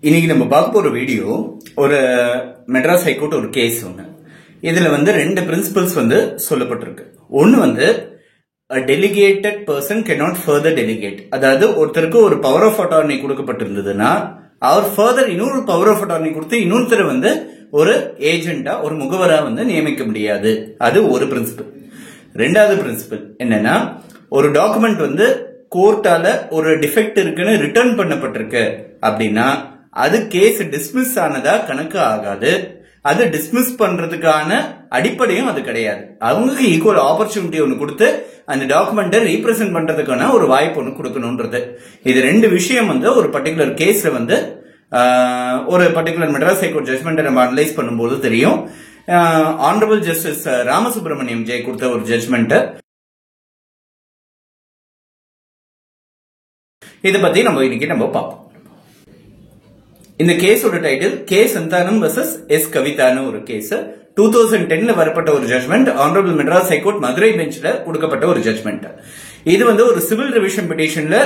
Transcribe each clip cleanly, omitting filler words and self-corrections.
இன்னைக்கு நம்ம பார்க்க போற வீடியோ ஒரு மெட்ராஸ் ஹைகோர்ட் ஒரு கேஸ் ஒன்று. இதுல ரெண்டு பிரின்சிபல்ஸ் சொல்லப்பட்டிருக்கு. ஒன்னு a delegated person cannot further delegate. அதாவது ஒருத்தருக்கு ஒரு பவர் ஆஃப் அட்டார்னி கொடுக்கப்பட்டிருந்ததுன்னா அவர் ஃபர்தர் இன்னொரு பவர் ஆஃப் அட்டார்னி கொடுத்து இன்னொருத்தர் ஒரு ஏஜென்டா ஒரு முகவரா நியமிக்க முடியாது. அது ஒரு பிரின்சிபல். ரெண்டாவது பிரின்சிபல் என்னன்னா, ஒரு டாக்குமெண்ட் கோர்ட்டால ஒரு டிஃபெக்ட் இருக்குன்னு ரிட்டர்ன் பண்ணப்பட்டிருக்கு அப்படின்னா அது கேஸ் டிஸ்மிஸ் ஆனதா கணக்கு ஆகாது. அது டிஸ்மிஸ் பண்றதுக்கான அடிப்படையும் அது கிடையாது. அவங்களுக்கு ஈக்குவல் ஆப்பர்ச்சுனிட்டி ஒன்னு கொடுத்து அந்த டாக்குமெண்ட்டை ரீப்ரசென்ட் பண்றதுக்கான ஒரு வாய்ப்பு ஒன்று கொடுக்கணும்ன்றது. இது ரெண்டு விஷயம் ஒரு பர்டிகுலர் கேஸ்ல ஒரு பர்டிகுலர் மெட்ராஸ் ஹைகோர்ட் ஜட்மெண்ட் நம்ம அனலைஸ் பண்ணும்போது தெரியும். ஆனரபிள் ஜஸ்டிஸ் ராமசுப்ரமணியம் ஜெய் கொடுத்த ஒரு ஜட்மெண்ட். இதை பத்தி இன்னைக்கு நம்ம பார்ப்போம். இந்த கேஸோட title K Santhanam versus S கவிதான்னு ஒரு கேஸ். 2010 வரப்பட்ட ஒரு judgment. Honourable Madras high court Madurai பெஞ்ச்ல கொடுக்கப்பட்ட ஒரு ஜட்மெண்ட். இது ஒரு சிவில் ரிவிஷன் பெட்டிஷன்ல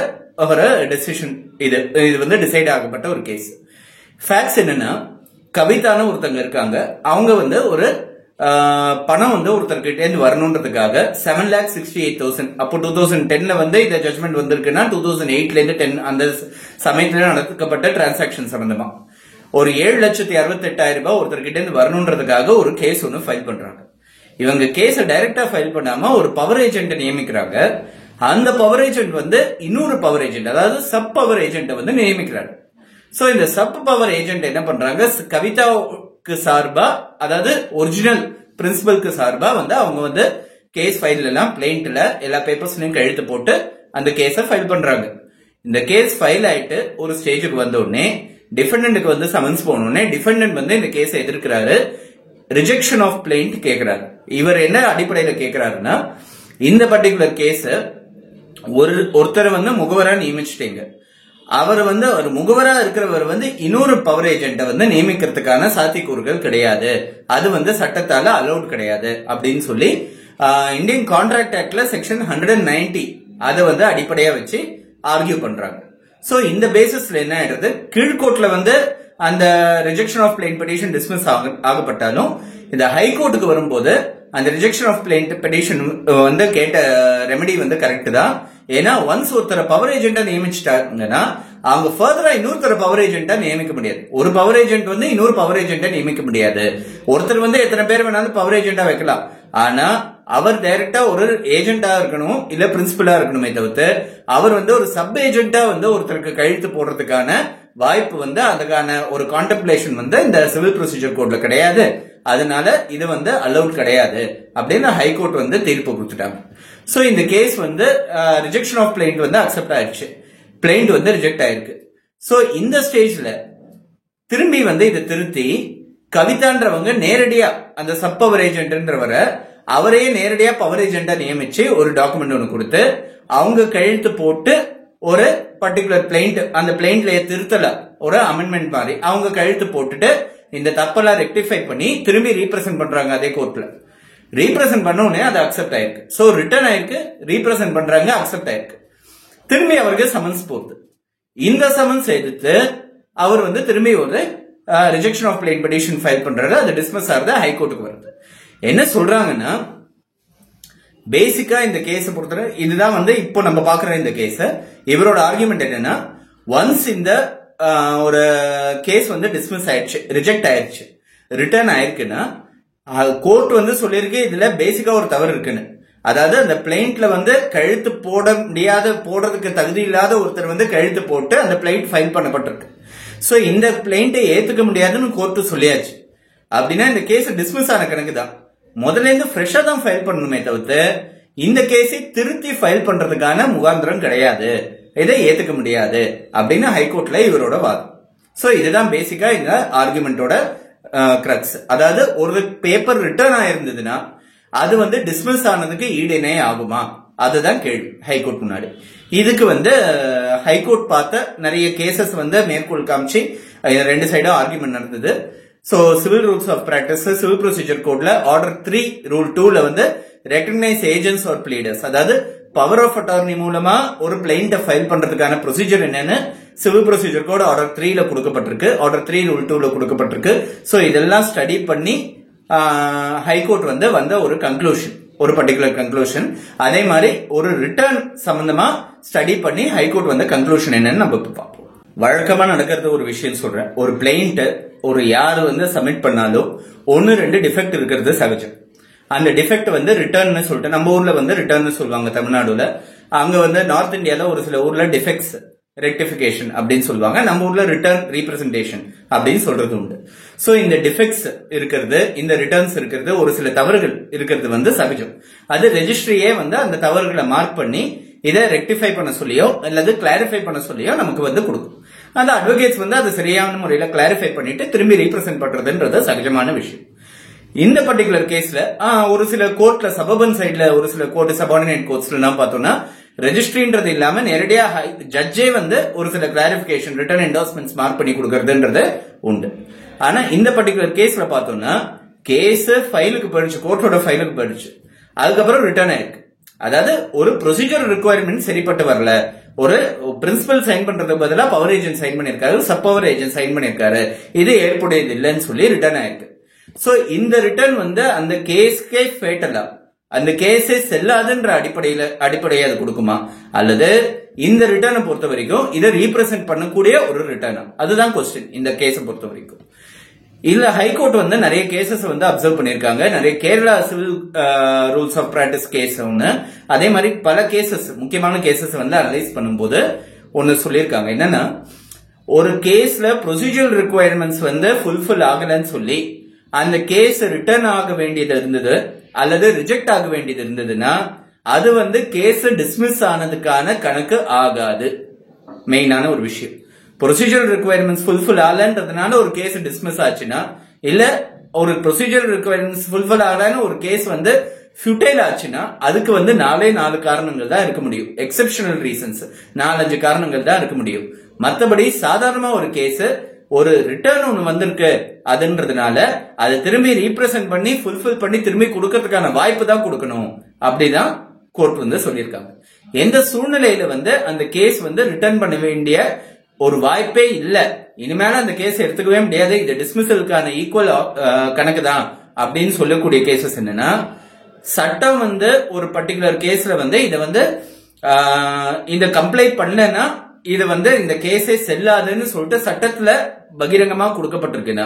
ஒரு டெசிஷன். இது டிசைட் ஆகப்பட்ட ஒரு கேஸ். ஃபேக்ட்ஸ் என்னன்னா, கவிதான்னு ஒருத்தங்க இருக்காங்க. அவங்க ஒரு பணம் ஒருத்தர்கிட்ட இருந்து வரணும்ன்றதுக்காக 7,68,000 அப்போ 2010 இந்த ஜட்மெண்ட் வந்திருக்குன்னா 2008 இருந்து 10 அந்த சமயத்துல நடக்கப்பட்ட டிரான்சாக்சன் சம்பந்தமா ஒரு 7,68,000 ரூபாய் ஒருத்தர்கிட்ட இருந்து வரணும்ன்றதுக்காக ஒரு கேஸ் ஒன்னு ஃபைல் பண்றாங்க. இவங்க கேஸ டைரக்டா ஃபைல் பண்ணாம ஒரு பவர் ஏஜென்ட் நியமிக்கிறாங்க. அந்த பவர் ஏஜென்ட் இன்னொரு பவர் ஏஜென்ட், அதாவது சப் பவர் ஏஜென்ட் நியமிக்கிறாங்க. சோ இந்த சப் பவர் ஏஜென்ட் என்ன பண்றாங்க, கவிதாவுக்கு சார்பா, அதாவது ஒரிஜினல் பிரின்சிபலுக்கு சார்பா அவங்க கேஸ் ஃபைல் எல்லாம் பிளைண்ட்ல எல்லா பேப்பர்ஸ்லயும் கழுத்து போட்டு அந்த கேஸ ஃபைல் பண்றாங்க. இந்த கேஸ் ஃபைல் ஆயிட்டு ஒரு ஸ்டேஜுக்கு வந்த உடனே டிஃபெண்டன்ட்க்கு சமன்ஸ் போனோடனே டிஃபெண்டன்ட் இந்த கேஸை எதிர்க்கிறாரு. ரிஜெக்ஷன் ஆஃப் பிளைண்ட் கேட்கிறாரு. இவர் என்ன அடிப்படையில கேட்கிறாருன்னா, இந்த பர்டிகுலர் கேஸ் ஒருத்தர் முகவரா நியமிச்சிட்டீங்க. அவர் ஒரு முகவரா இருக்கிறவர் இன்னொரு பவர் ஏஜென்ட நியமிக்கிறதுக்கான சாத்தியக்கூறுகள் கிடையாது. அது சட்டத்தால அலௌட் கிடையாது அப்படின்னு சொல்லி இந்தியன் கான்ட்ராக்ட் ஆக்ட்ல செக்ஷன் 190 அதை அடிப்படையா வச்சு ஆர்கியூ பண்றாங்க. சோ இந்த பேசிஸ்ல என்ன ஆயிடுறது, கீழ்கோர்ட்ல அந்த rejection of plaint petition dismiss ஆகப்பட்டாலும் இந்த ஹைகோர்ட்டுக்கு வரும்போது அந்த ரிஜெக்ஷன் ஆஃப் பிளைண்ட் பெட்டிஷன் கேட்ட ரெமெடி கரெக்ட் தான். ஏன்னா ஒன்ஸ் ஒருத்தர பவர் ஏஜென்டா நியமிச்சிட்டாங்கன்னா அவங்க ஃபர்தரா இன்னொருத்தர பவர் ஏஜென்டா நியமிக்க முடியாது. ஒரு பவர் ஏஜென்ட் இன்னொரு பவர் ஏஜென்டா நியமிக்க முடியாது. ஒருத்தர் எத்தனை பேர் வேணாலும் பவர் ஏஜென்டா வைக்கலாம். ஆனா அவர் டைரக்டா ஒரு ஏஜென்டா இருக்கணும், இல்ல பிரின்சிபலா இருக்கணுமே தவிர்த்து அவர் ஒரு சப் ஏஜென்டா ஒருத்தருக்கு கழுத்து போடுறதுக்கான வாய்ப்பு அதுக்கான ஒரு கான்டெம்ப்ளேஷன் இந்த சிவில் ப்ரொசீஜர் கோட்ல கிடையாது. அதனால இது அலௌட் கிடையாது அப்படின்னு ஹைகோர்ட் தீர்ப்பு கொடுத்துட்டாங்க. சோ இந்த case rejection of plaint accept ஆயிடுச்சு. பிளைண்ட் ரிஜெக்ட் ஆயிருக்கு. சோ இந்த ஸ்டேஜ்ல திரும்பி இதை திருத்தி கவிதான்றவங்க நேரடியா அந்த சப் பவர் ஏஜென்ட்ன்றவர அவரே நேரடியா பவர் ஏஜென்டா நியமிச்சு ஒரு டாக்குமெண்ட் ஒன்னு கொடுத்து அவங்க கையெழுத்து போட்டு ஒரு பர்டிகுலர் பிளைண்ட், அந்த பிளைண்ட்ல திருத்தல ஒரு அமெண்ட்மெண்ட் மாதிரி அவங்க கையெழுத்து போட்டுட்டு இந்த தப்பெல்லாம் ரெக்டிஃபை பண்ணி திரும்பி ரீப்ரசென்ட் பண்றாங்க. அதே கோர்ட்ல ரீப்ரசென்ட் பண்ண உடனே அது அக்செப்ட் ஆயிருக்கு. சோ ரிட்டர்ன் ஆயிருக்கு, ரீப்ரசென்ட் பண்றாங்க, அக்செப்ட் ஆயிருக்கு. திரும்பி அவருக்கு சமன்ஸ் போகுது. இந்த சமன்ஸ் எடுத்து அவர் திரும்பி ஒரு rejection of plaint petition file பண்றாரு. அது டிஸ்மிஸ் ஆகுது, ஹைகோர்ட்டுக்கு வருது. என்ன சொல்றாங்கன்னா, பேசிக்கா இந்த கேஸ் பொறுத்தவரை இதுதான் இப்போ நம்ம பாக்குற இந்த கேஸ். இவரோட ஆர்குமெண்ட் என்னன்னா, ஒன்ஸ் இந்த ஒரு கேஸ் டிஸ்மிஸ் ஆயிடுச்சு, ரிஜெக்ட் ஆயிடுச்சு, ரிட்டர்ன் ஆயிருக்குன்னா கோர்ட் சொல்லிருக்கு இதுல பேசிக்கா ஒரு தவறு இருக்குன்னு. அதாவது அந்த பிளைண்ட்ல கழுத்து போட முடியாத, போடுறதுக்கு தகுதி இல்லாத ஒருத்தர் கழுத்து போட்டு அந்த பிளைண்ட் ஃபைல் பண்ணப்பட்டிருக்கு. சோ இந்த பிளைண்ட்டை ஏத்துக்க முடியாதுன்னு கோர்ட் சொல்லியாச்சு. அப்படின்னா இந்த கேஸ் டிஸ்மிஸ் ஆன கணக்கு தான். முதல்ல இருந்து ஃப்ரெஷ்ஷா தான் ஃபைல் பண்ணணுமே தவிர்த்து இந்த கேஸை திருத்தி ஃபைல் பண்றதுக்கான முகாந்திரம் கிடையாது, இதை ஏத்துக்க முடியாது அப்படின்னு ஹைகோர்ட்ல இவரோட வாதம். சோ இதுதான் பேசிக்கா இந்த ஆர்குமெண்டோட கிரக்ஸ். அதாவது ஒரு பேப்பர் ரிட்டர்ன் ஆயிருந்ததுன்னா அது டிஸ்மிஸ் ஆனதுக்கு ஈடிணை ஆகுமா, அதுதான் கேள்வி ஹைகோர்ட் முன்னாடி. இதுக்கு ஹைகோர்ட் பார்த்த நிறைய கேசஸ் மேற்கோள் காமிச்சு ரெண்டு சைடும் ஆர்குமெண்ட் நடந்தது. So civil rules of practice, civil procedure கோட்ல ஆர்டர் 3 ரூல் 2ல ரெகக்னைஸ் ஏஜென்ட்ஸ் ஆர் பிளீடர்ஸ், அதாவது பவர் ஆஃப் அட்டார்னி மூலமா ஒரு பிளைண்ட ஃபைல் பண்றதுக்கான ப்ரொசீஜர் என்னன்னு சிவில் ப்ரொசீஜர் கோட் ஆர்டர் 3ல கொடுக்கப்பட்டிருக்கு, ஆர்டர் 3 ரூல் 2ல கொடுக்கப்பட்டிருக்கு. சோ இதெல்லாம் ஸ்டடி பண்ணி ஹைகோர்ட் வந்த ஒரு கன்க்ளூஷன், ஒரு பர்டிகுலர் கன்க்ளூஷன். அதே மாதிரி ஒரு ரிட்டர்ன் சம்பந்தமா ஸ்டடி பண்ணி ஹைகோர்ட் கன்க்ளூஷன் என்னன்னு நம்ம பார்ப்போம். வழக்கமா நடக்கிறது ஒரு விஷயம் சொல்றேன். ஒரு பிளைண்ட் ஒரு யாரு சப்மிட் பண்ணாலும் 1-2 டிஃபெக்ட் இருக்கிறது சகஜம். அந்த டிஃபெக்ட் ரிட்டர்ன் சொல்லிட்டு நம்ம ஊர்ல ரிட்டர்ன் சொல்லுவாங்க தமிழ்நாடுல. அங்க நார்த் இந்தியால ஒரு சில ஊர்ல டிஃபெக்ட்ஸ் ரெக்டிபிகேஷன் அப்படின்னு சொல்லுவாங்க, நம்ம ஊர்ல ரிட்டர்ன் ரீப்ரசன்டேஷன் அப்படின்னு சொல்றது உண்டு. சோ இந்த டிஃபெக்ட்ஸ் இருக்கிறது, இந்த ரிட்டர்ன்ஸ் இருக்கிறது, ஒரு சில தவறுகள் இருக்கிறது சகஜம். அது ரெஜிஸ்ட்ரியே அந்த தவறுகளை மார்க் பண்ணி இதை ரெக்டிஃபை பண்ண சொல்லியோ அல்லது கிளாரிஃபை பண்ண சொல்லியோ நமக்கு கொடுக்கும். அந்த அட்வொகேட்ஸ் அதை சரியான முறையில கிளாரிஃபை பண்ணிட்டு திரும்பி ரீப்ரசென்ட் பண்றதுன்றது சகஜமான விஷயம். இந்த பர்டிகுலர் கேஸ்ல ஒரு சில கோர்ட்ல சபர்பன் சைட்ல ஒரு சில கோர்ட் சபார்டினேட் கோர்ட்ஸ்ல பார்த்தோம்னா ரெஜிஸ்ட்ரின்றது இல்லாம நேரடியா ஜட்ஜே ஒரு சில கிளாரிபிகேஷன் ரிட்டர்ன் என்டோர்ஸ்மெண்ட்ஸ் மார்க் பண்ணி கொடுக்கறதுன்றது உண்டு. ஆனா இந்த பர்டிகுலர் கேஸ்ல பார்த்தோம்னா கேஸ் ஃபைலுக்கு போயிடுச்சு, கோர்ட்டோட ஃபைலுக்கு போயிடுச்சு, அதுக்கப்புறம் ரிட்டர்ன் ஆயிருக்கு. அதாவது ஒரு ப்ரொசீஜர் ரிக்குவயர்மெண்ட் சரிப்பட்டு வரல, ஒரு பிரின்சிபல் சைன் பண்றதுக்கு பதிலா பவர் ஏஜென்ட் சைன் பண்ணிருக்காரு, சப் பவர் ஏஜென்ட் சைன் பண்ணிருக்காரு, இது ஏற்புடையது இல்லைன்னு சொல்லி ரிட்டர்ன் ஆயிருக்கு. சோ இந்த ரிட்டர்ன் அந்த கேஸ்க்கே ஃபேட்டலா, அந்த கேஸே செல்லாதுன்ற அடிப்படையை அது கொடுக்குமா, அல்லது இந்த ரிட்டர்னை பொறுத்த வரைக்கும் இதை ரீப்ரசென்ட் பண்ணக்கூடிய ஒரு ரிட்டர்னா, அதுதான் கொஸ்டின் இந்த கேஸை பொறுத்த வரைக்கும். இல்ல ஹைகோர்ட் நிறைய கேசஸ் அப்சர்வ் பண்ணிருக்காங்க, நிறைய Kerala civil rules of practice case ஒன்னு, அதே மாதிரி பல கேசஸ் முக்கியமான கேசஸ் அனலைஸ் பண்ணும்போது ஒன்னு சொல்லியிருக்காங்க. என்னன்னா ஒரு கேஸ்ல ப்ரொசீஜரல் ரிக்குவயர்மெண்ட்ஸ் ஃபுல்ஃபில் ஆகலன்னு சொல்லி அந்த கேஸ் ரிட்டர்ன் ஆக வேண்டியது இருந்தது அல்லது ரிஜெக்ட் ஆக வேண்டியது இருந்ததுன்னா அது கேஸ் டிஸ்மிஸ் ஆனதுக்கான கணக்கு ஆகாது. மெயினான ஒரு விஷயம், ப்ரொசீஜரல் ரிக்குவயர்மெண்ட்ஸ் ஃபுல்ஃபில் ஆகலன்றதுனால ஒரு கேஸ் டிஸ்மிஸ் ஆச்சுன்னா, இல்ல ஒரு ப்ரொசீஜரல் ரிக்குவயர்மெண்ட்ஸ் ஃபுல்ஃபில் ஆகலன்னு ஒரு கேஸ் ஃபியூட்டைல் ஆச்சுன்னா அதுக்கு 4 காரணங்கள் தான் இருக்க முடியும். எக்ஸெப்ஷனல் ரீசன்ஸ் 4-5 காரணங்கள் தான் இருக்க முடியும். மற்றபடி சாதாரணமா ஒரு கேஸ் ஒரு ரிட்டர்ன் ஒன்னு வந்திருக்கு அதுன்றதுனால அதை திரும்பி ரீப்ரசென்ட் பண்ணி ஃபுல்ஃபில் பண்ணி திரும்பி கொடுக்கறதுக்கான வாய்ப்பு தான் கொடுக்கணும் அப்படிதான் கோர்ட் சொல்லியிருக்காங்க. எந்த சூழ்நிலையில அந்த கேஸ் ரிட்டர்ன் பண்ண வேண்டிய ஒரு வாய்ப்பே இல்ல, இனிமேல அந்த கேஸ் எடுத்துக்கவே முடியாது, இது டிஸ்மிசலுக்கான ஈக்குவல் கணக்கு தான் அப்படின்னு சொல்லக்கூடிய கேசஸ் என்னன்னா, சட்டம் ஒரு பர்டிகுலர் கேஸ்ல இதை இந்த கம்ப்ளைண்ட் பண்ணலன்னா இது இந்த கேஸே செல்லாதுன்னு சொல்லிட்டு சட்டத்துல பகிரங்கமா கொடுக்கப்பட்டிருக்குன்னா,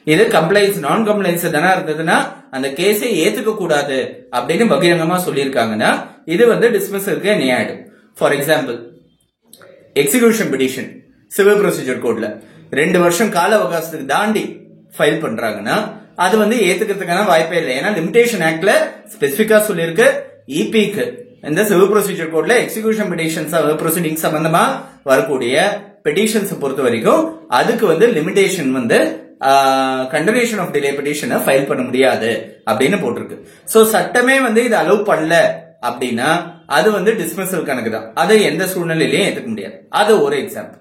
இது கம்ப்ளைன்ஸ் நான் கம்ப்ளைன்ஸ் தானே இருந்ததுன்னா அந்த கேஸை ஏத்துக்க கூடாது அப்படின்னு பகிரங்கமா சொல்லியிருக்காங்கன்னா இது டிஸ்மிஸலுக்கு நியாயிடும். For example execution petition civil procedure கோட்ல 2 வருஷம் கால அவகாசத்துக்கு தாண்டி ஃபைல் பண்றாங்கன்னா அது ஏத்துக்கிறதுக்கான வாய்ப்பே இல்லை. ஏன்னா லிமிடேஷன் ஆக்ட்ல ஸ்பெசிபிக்கா சொல்லியிருக்கு இபிக்கு இந்த சிவில் ப்ரொசீஜர் கோட்ல எக்ஸிகியூஷன் பெட்டிஷன்ஸ் ப்ரொசீடிங் சம்பந்தமா வரக்கூடிய பெட்டிஷன்ஸ் பொறுத்த வரைக்கும் அதுக்கு லிமிடேஷன் கண்டினியூஷன் ஆஃப் டிலே பெட்டிஷனை ஃபைல் பண்ண முடியாது அப்படின்னு போட்டிருக்கு. சோ சட்டமே இது அலோவ் பண்ணல அப்படின்னா அது டிஸ்மிசல் கணக்கு தான், அதை எந்த சூழ்நிலையிலையும் ஏத்துக்க முடியாது. அது ஒரு எக்ஸாம்பிள்.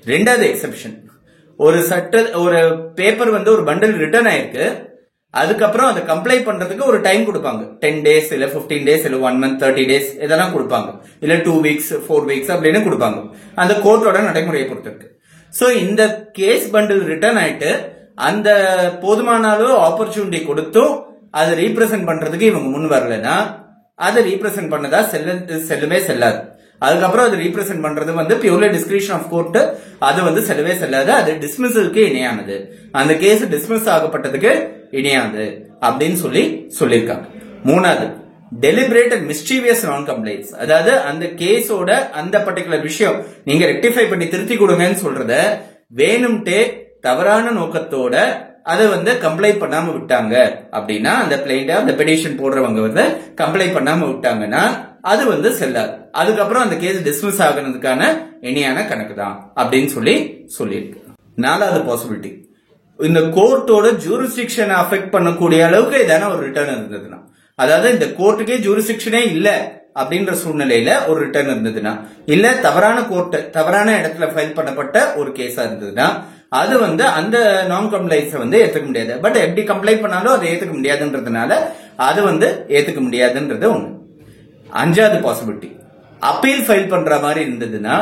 ரெண்டாவது எக்ஸெப்ஷன், ஒரு பேப்பர் ஒரு பண்டில் ரிட்டர்ன் ஆயிருக்கு, அதுக்கப்புறம் அதை கம்ப்ளைண்ட் பண்றதுக்கு ஒரு டைம் கொடுப்பாங்க, 10 days இல்ல 15 days இல்ல 1 month 30 days இதெல்லாம் கொடுப்பாங்க, இல்ல 2 weeks 4 weeks அப்படின்னு கொடுப்பாங்க, அந்த கோர்ட்டோட நடைமுறையை பொறுத்து இருக்கு. சோ இந்த கேஸ் பண்டில் ரிட்டர்ன் ஆயிட்டு அந்த போதுமான அளவு ஆப்பர்ச்சுனிட்டி கொடுத்தும் அதை ரீப்ரசென்ட் பண்றதுக்கு இவங்க முன் வரலன்னா அதை ரீப்ரசென்ட் பண்ணதா செல்லவே செல்லாது. அதுக்கப்புறம் அது ரீப்ரசென்ட் பண்றது பியூர்லி டிஸ்கிரிஷன் ஆஃப் கோர்ட், அது செல்லவே செல்லாது, அது டிஸ்மிஸலுக்கு இணையானது, அந்த கேஸ் டிஸ்மிஸ் ஆகப்பட்டதுக்கு இணையாது அப்படின்னு சொல்லியிருக்காங்க. மூணாவது டெலிபரேட் அண்ட் மிஸ்டீவியஸ் நான் கம்ப்ளைண்ட்ஸ், அதாவது அந்த கேஸோட அந்த பர்டிகுலர் விஷயம் நீங்க ரெக்டிஃபை பண்ணி திருத்தி கொடுங்கன்னு சொல்றத வேணும்ட்டே தவறான நோக்கத்தோட அதை கம்ப்ளைண்ட் பண்ணாம விட்டாங்க அப்படின்னா, அந்த பிளைண்ட் அந்த பெட்டிஷன் போடுறவங்க கம்ப்ளைண்ட் பண்ணாம விட்டாங்கன்னா அது செல்லாது, அதுக்கப்புறம் அந்த கேஸ் டிஸ்மிஸ் ஆகுறதுக்கான இணையான கணக்கு தான் அப்படின்னு சொல்லியிருக்கு. நாலாவது பாசிபிலிட்டி, இந்த கோர்ட்டோட ஜூரிஸ்டிக்ஷனை அஃபெக்ட் பண்ணக்கூடிய அளவுக்கு ஏதான ஒரு ரிட்டர்ன் இருந்ததுன்னா, அதாவது இந்த கோர்ட்டுக்கே ஜூரிஸ்டிக்ஷனே இல்ல அப்படின்ற சூழ்நிலையில ஒரு ரிட்டர்ன் இருந்ததுன்னா, இல்ல தவறான இடத்துல ஃபைல் பண்ணப்பட்ட ஒரு கேஸா இருந்ததுன்னா அது அந்த நான் கம்ப்ளைன்ஸ் ஏத்துக்க முடியாது. பட் எப்படி கம்ப்ளைண்ட் பண்ணாலும் அதை ஏத்துக்க முடியாதுன்றதுனால அது ஏத்துக்க முடியாதுன்றது ஒண்ணு. அஞ்சாவது பாசிபிலிட்டி, அப்பீல் ஃபைல் பண்ற மாதிரி இருந்ததுன்னா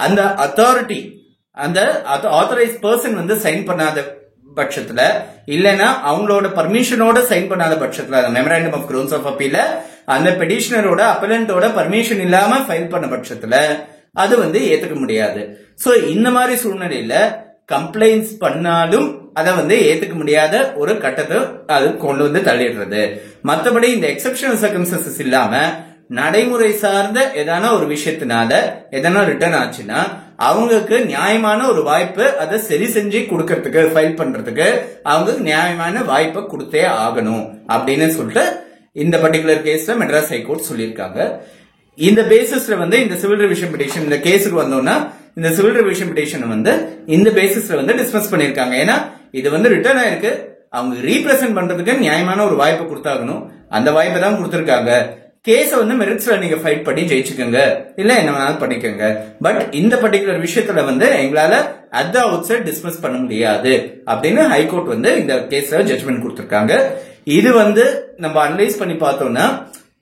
அந்த அத்தாரிட்டி அந்த ஆத்தரைஸ் பர்சன் வந்து சைன் பண்ணாத பட்சத்துல இல்லைன்னா அவங்களோட பர்மிஷனோட சைன் பண்ணாத பட்சத்துல அந்த மெமராண்டம் ஆஃப் கிரவுண்ட்ஸ் ஆஃப் அப்பீல அந்த பெடிஷனரோட அப்பலண்டோட பர்மிஷன் இல்லாம ஃபைல் பண்ண பட்சத்துல அது வந்து ஏத்துக்க முடியாது. சோ இந்த மாதிரி சூழ்நிலையில கம்ப்ளைண்ட்ஸ் பண்ணாலும் அதை வந்து ஏத்துக்க முடியாத ஒரு கட்டத்தை அது கொண்டு வந்து தள்ளிடுறது. மற்றபடி இந்த எக்ஸப்ஷனல் சர்க்கம்ஸ்டன்சஸ் இல்லாம நடைமுறை சார்ந்த ஏதான ஒரு விஷயத்தினால எதனா ரிட்டர்ன் ஆச்சுன்னா அவங்களுக்கு நியாயமான ஒரு வாய்ப்பு அதை சரி செஞ்சு கொடுக்கறதுக்கு ஃபைல் பண்றதுக்கு அவங்களுக்கு நியாயமான வாய்ப்பை கொடுத்தே ஆகணும் அப்படின்னு சொல்லிட்டு இந்த பர்டிகுலர் கேஸ்ல மெட்ராஸ் ஹைகோர்ட் சொல்லியிருக்காங்க. இந்த பேசிஸ்ல வந்து இந்த சிவில் ரிவிஷன் பெட்டிஷன் இந்த கேஸுக்கு வந்தோம்னா இந்த சிவில் ரிவிஷன் பெட்டிஷன் வந்து இந்த பேசிஸ்ல வந்து டிஸ்மிஸ் பண்ணிருக்காங்க. ஏன்னா இது வந்து ரிட்டர்ன் ஆயிருக்கு, அவங்க ரீப்ரசென்ட் பண்றதுக்கு நியாயமான ஒரு வாய்ப்பை கொடுத்தாகணும், அந்த வாய்ப்பை தான் கொடுத்திருக்காங்க. கேஸ வந்து மெரிட்ஸ்ல நீங்க ஃபைட் பண்ணி ஜெயிச்சுக்கோங்க, இல்ல என்ன வேணாலும் பண்ணிக்கோங்க, பட் இந்த பர்டிகுலர் விஷயத்துல வந்து எங்களால at the outset dismiss பண்ண முடியாது அப்படின்னு ஹைகோர்ட் வந்து இந்த கேஸ்ல ஜட்ஜ்மெண்ட் கொடுத்திருக்காங்க. இது வந்து நம்ம அனலைஸ் பண்ணி பார்த்தோம்னா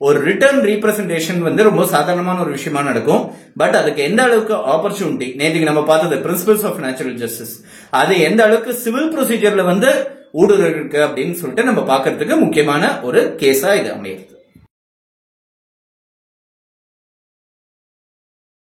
ஒரு ரிட்டர்ன் ரீப்ரசன்டேஷன் வந்து ரொம்ப சாதாரணமான ஒரு விஷயமா நடக்கும். பட் அதுக்கு எந்த அளவுக்கு ஆப்பர்ச்சுனிட்டி, நேற்றுக்கு நம்ம பார்த்தது பிரின்சிபல்ஸ் ஆஃப் நேச்சுரல் ஜஸ்டிஸ், அது எந்த அளவுக்கு சிவில் ப்ரொசீஜர்ல வந்து ஊடுருவல் இருக்கு அப்படின்னு சொல்லிட்டு நம்ம பாக்குறதுக்கு முக்கியமான ஒரு கேஸா இது அமையும்.